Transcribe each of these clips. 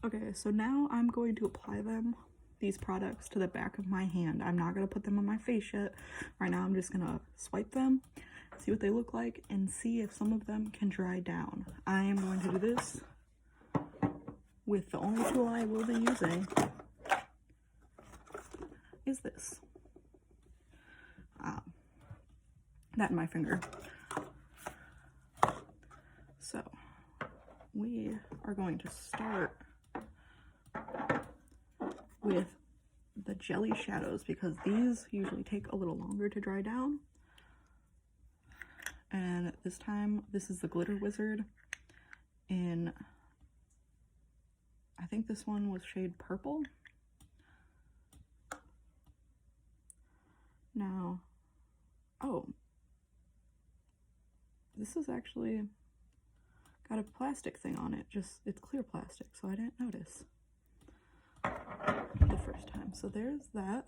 Okay, so now I'm going to apply these products to the back of my hand. I'm not going to put them on my face yet. Right now I'm just going to swipe them, see what they look like, and see if some of them can dry down. I am going to do this with the only tool I will be using is this. That in my finger. So we are going to start with the jelly shadows because these usually take a little longer to dry down. And this time, this is the Glitter Wizard in, I think this one was shade Purple. Now, oh, this is actually got a plastic thing on it, just it's clear plastic, so I didn't notice the first time. So there's that.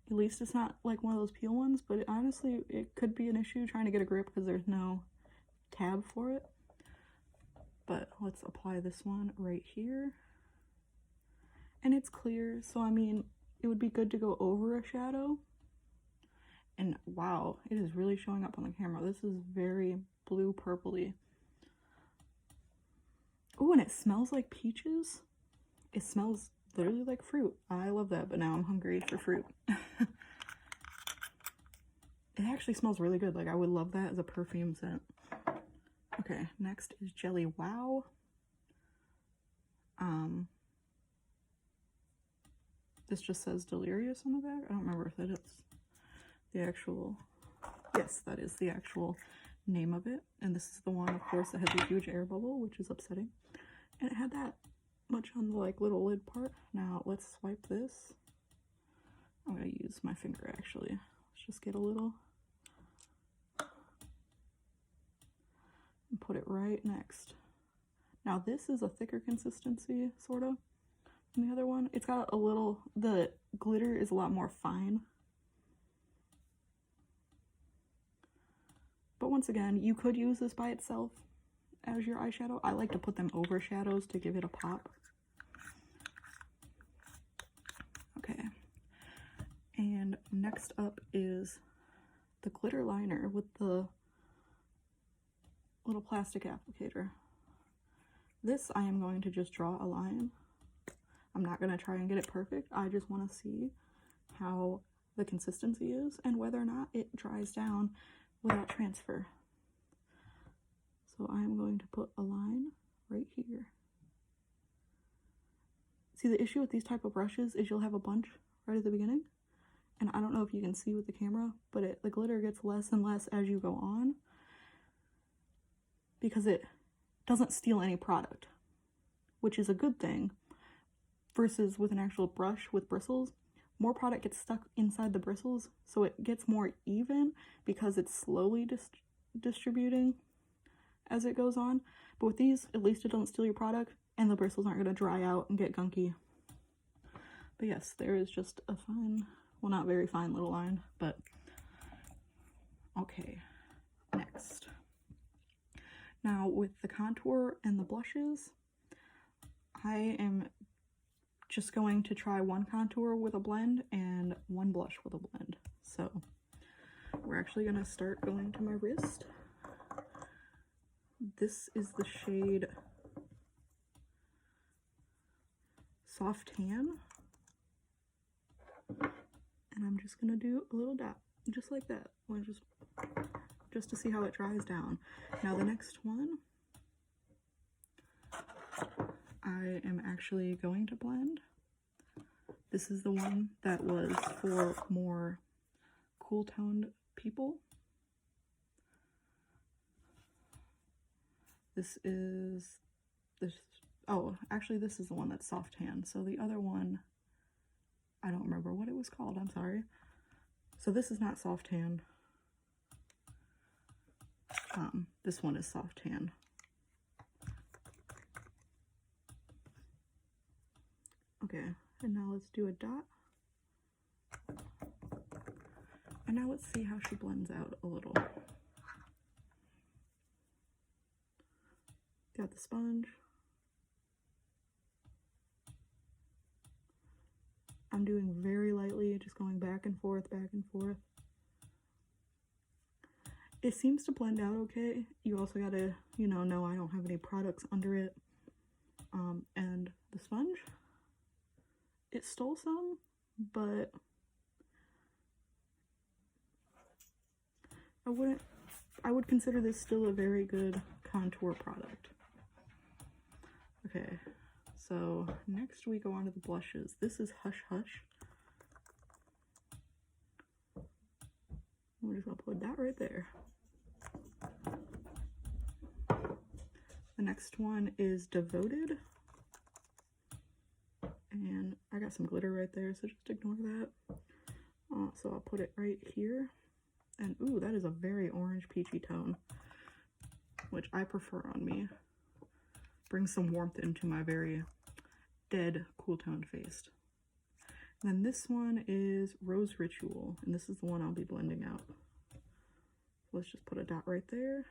At least it's not like one of those peel ones, but honestly it could be an issue trying to get a grip because there's no tab for it. But let's apply this one right here. And it's clear, so I mean it would be good to go over a shadow. And wow, it is really showing up on the camera. This is very blue purpley. Oh, and it smells like peaches. It smells literally like fruit. I love that, but now I'm hungry for fruit. It actually smells really good. Like I would love that as a perfume scent. Okay, next is Jelly Wow. This just says Delirious on the back. I don't remember if that is the actual, yes, that is the actual name of it. And this is the one, of course, that has a huge air bubble, which is upsetting. And it had that much on the like little lid part. Now let's swipe this. I'm gonna use my finger actually. Let's just get a little and put it right next. Now this is a thicker consistency, sort of, than the other one. It's got a little, the glitter is a lot more fine. But once again, you could use this by itself as your eyeshadow. I like to put them over shadows to give it a pop. Okay. And next up is the glitter liner with the little plastic applicator. This I am going to just draw a line. I'm not going to try and get it perfect. I just want to see how the consistency is and whether or not it dries down without transfer. So I'm going to put a line right here. See, the issue with these type of brushes is you'll have a bunch right at the beginning. And I don't know if you can see with the camera, but the glitter gets less and less as you go on because it doesn't steal any product, which is a good thing, versus with an actual brush with bristles. More product gets stuck inside the bristles, so it gets more even because it's slowly distributing as it goes on. But with these, at least it doesn't steal your product, and the bristles aren't going to dry out and get gunky. But yes, there is just a fine, well, not very fine little line, but okay. Next. Now with the contour and the blushes, I am just going to try one contour with a blend and one blush with a blend. So we're actually going to start going to my wrist. This is the shade Soft Tan. And I'm just going to do a little dot, just like that. Just to see how it dries down. Now the next one, I am actually going to blend. This is the one that was for more cool toned people. This is this, oh, actually this is the one that's Soft Tan. So the other one, I don't remember what it was called, I'm sorry. So this is not Soft Tan. This one is Soft Tan. Okay, and now let's do a dot. And now let's see how she blends out a little. Got the sponge. I'm doing very lightly, just going back and forth, back and forth. It seems to blend out okay. You also gotta, you know I don't have any products under it. And the sponge, it stole some, but I would consider this still a very good contour product. Okay, so next we go on to the blushes. This is Hush Hush. We're just gonna put that right there. The next one is Devoted. And I got some glitter right there, so just ignore that. So I'll put it right here. And ooh, that is a very orange peachy tone, which I prefer on me. Brings some warmth into my very dead, cool toned face. And then this one is Rose Ritual, and this is the one I'll be blending out. Let's just put a dot right there.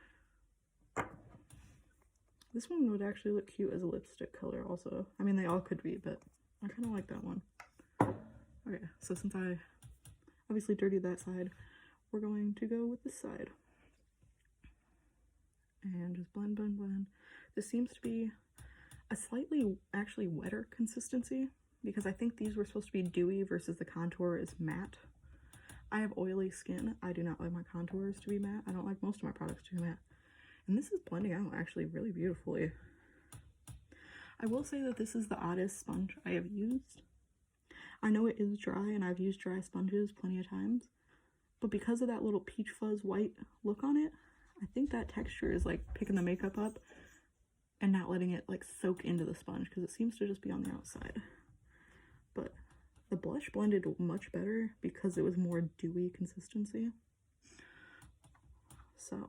This one would actually look cute as a lipstick color also. I mean, they all could be, but I kind of like that one. Okay, so since I obviously dirtied that side, we're going to go with this side. And just blend, blend, blend. This seems to be a slightly actually wetter consistency, because I think these were supposed to be dewy versus the contour is matte. I have oily skin. I do not like my contours to be matte. I don't like most of my products to be matte. And this is blending out actually really beautifully. I will say that this is the oddest sponge I have used. I know it is dry, and I've used dry sponges plenty of times, but because of that little peach fuzz white look on it, I think that texture is like picking the makeup up and not letting it like soak into the sponge, because it seems to just be on the outside. But the blush blended much better because it was more dewy consistency. So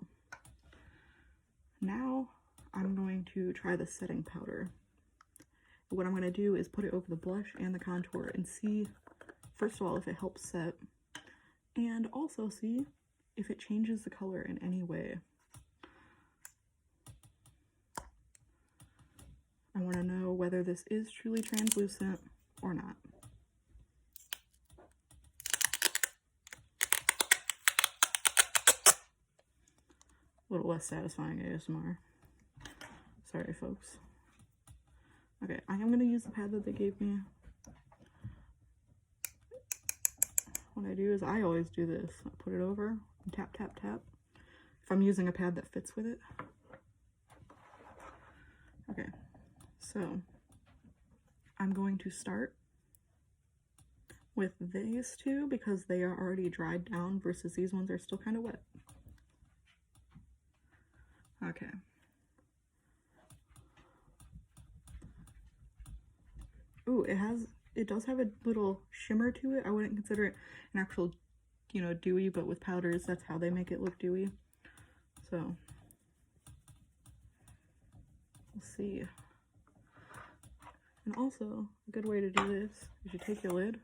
now I'm going to try the setting powder. What I'm going to do is put it over the blush and the contour and see, first of all, if it helps set, and also see if it changes the color in any way. I want to know whether this is truly translucent or not. A little less satisfying ASMR. Sorry, folks. Okay, I am going to use the pad that they gave me. What I do is I always do this. I put it over and tap, tap, tap. If I'm using a pad that fits with it. Okay, so I'm going to start with these two because they are already dried down versus these ones are still kind of wet. Okay. Ooh, it does have a little shimmer to it. I wouldn't consider it an actual, dewy, but with powders, that's how they make it look dewy. So, we'll see. And also, a good way to do this is you take your lid,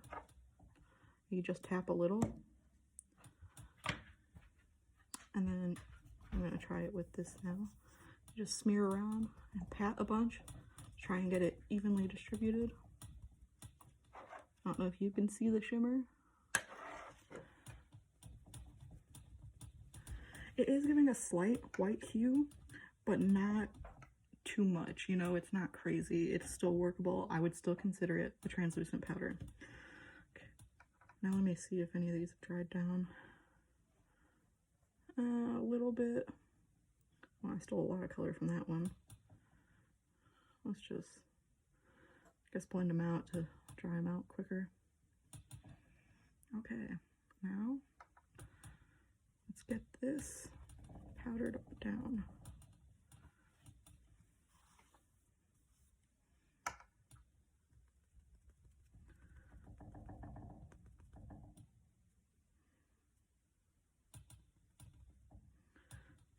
you just tap a little, and then I'm going to try it with this now. You just smear around and pat a bunch, try and get it evenly distributed. I don't know if you can see the shimmer. It is giving a slight white hue, but not too much. It's not crazy. It's still workable. I would still consider it a translucent powder. Okay. Now let me see if any of these have dried down. A little bit. Well, I stole a lot of color from that one. Let's just, I guess, blend them out to dry them out quicker. Okay, now let's get this powdered down.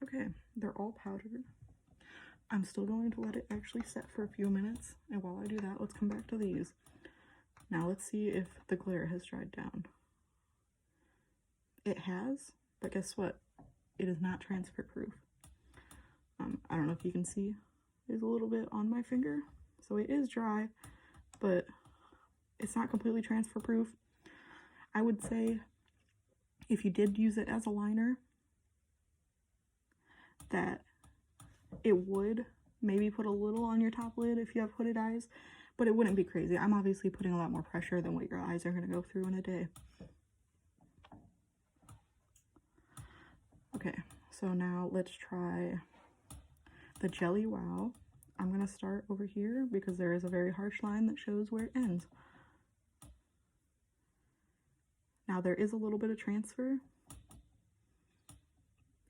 Okay, they're all powdered. I'm still going to let it actually set for a few minutes, and while I do that, let's come back to these. Now let's see if the glitter has dried down. It has, but guess what? It is not transfer proof. I don't know if you can see, there's a little bit on my finger. So it is dry, but it's not completely transfer proof. I would say if you did use it as a liner, that it would maybe put a little on your top lid if you have hooded eyes, but it wouldn't be crazy. I'm obviously putting a lot more pressure than what your eyes are going to go through in a day. Okay, so now let's try the Jelly Wow. I'm going to start over here because there is a very harsh line that shows where it ends. Now there is a little bit of transfer.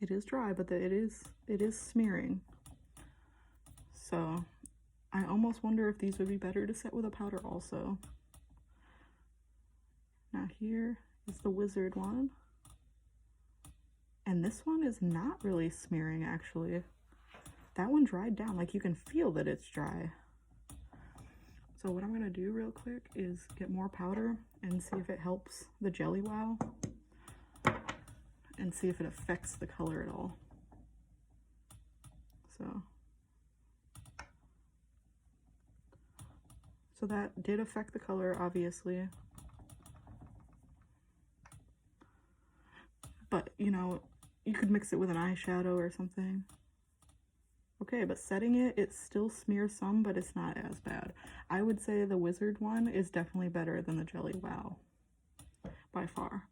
It is dry, but it is smearing. So I almost wonder if these would be better to set with a powder also. Now here is the Wizard one. And this one is not really smearing actually. That one dried down, like you can feel that it's dry. So what I'm gonna do real quick is get more powder and see if it helps the Jelly Wow and see if it affects the color at all. So that did affect the color, obviously. But, you know, you could mix it with an eyeshadow or something. Okay, but setting it, it still smears some, but it's not as bad. I would say the Wizard one is definitely better than the Jelly Wow, by far.